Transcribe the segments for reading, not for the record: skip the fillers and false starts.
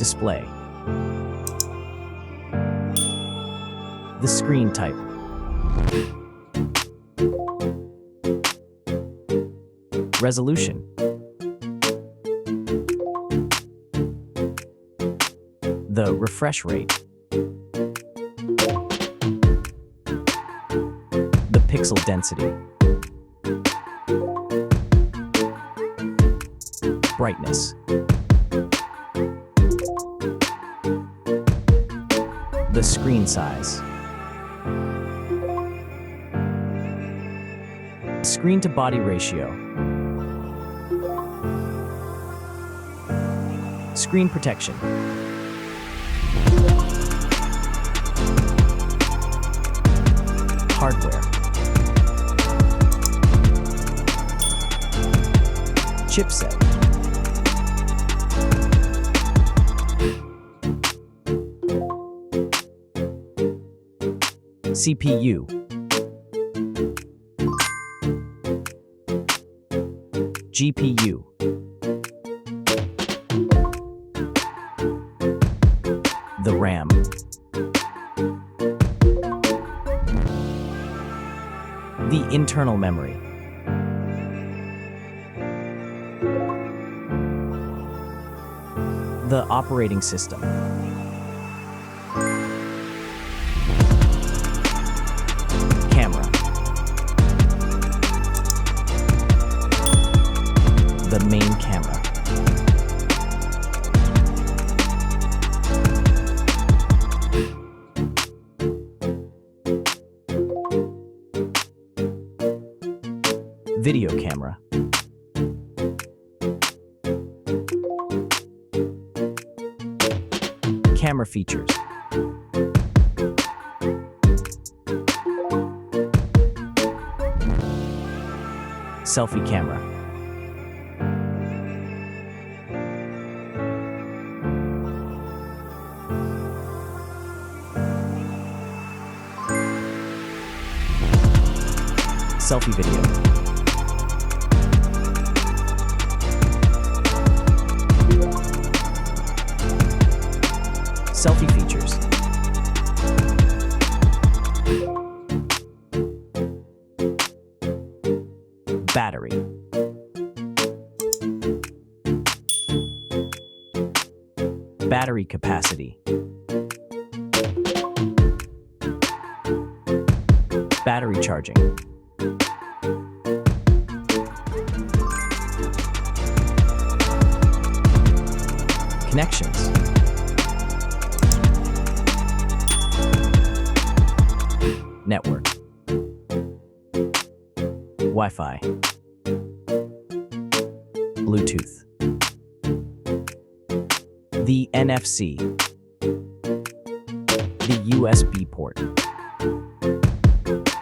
Display. The screen type. Resolution. The refresh rate. The pixel density. Brightness. The screen size. Screen-to-body ratio. Screen protection. Hardware. Chipset. CPU. GPU. The RAM. The internal memory. The operating system. Camera. The main camera. Video camera. Camera features. Selfie camera. Selfie video. Selfie features. Battery. Battery capacity. Battery charging. Connections. Network. Wi-Fi. Bluetooth. The NFC. The USB port.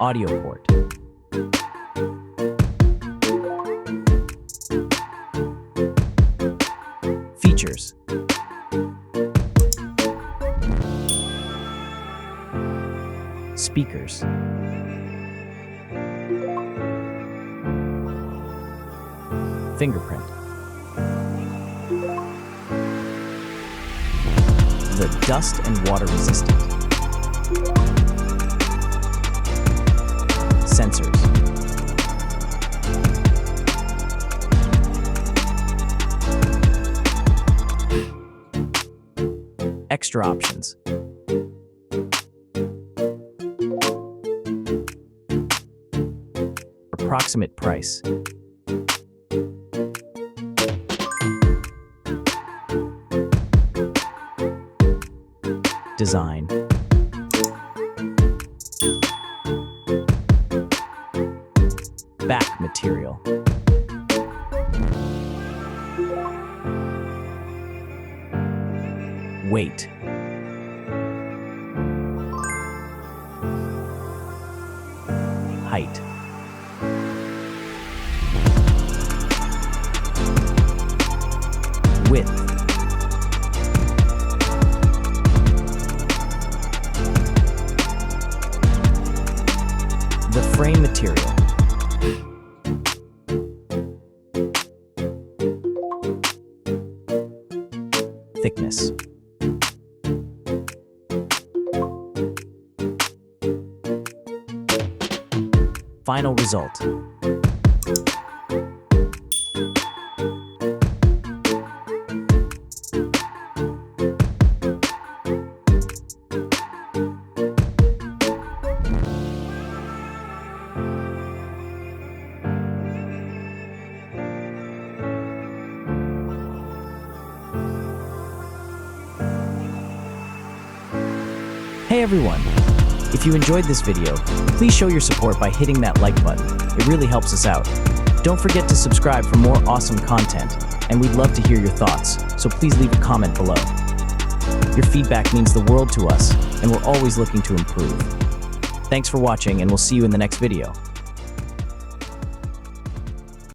Audio port. Features. Speakers. Fingerprint. The dust and water resistant. Sensors. Extra options. Approximate price. Design. Back material. Weight. Height. Width. The frame material. Thickness. final result. Hey everyone! If you enjoyed this video, please show your support by hitting that like button. It really helps us out. Don't forget to subscribe for more awesome content, and we'd love to hear your thoughts, so please leave a comment below. Your feedback means the world to us, and we're always looking to improve. Thanks for watching, and we'll see you in the next video.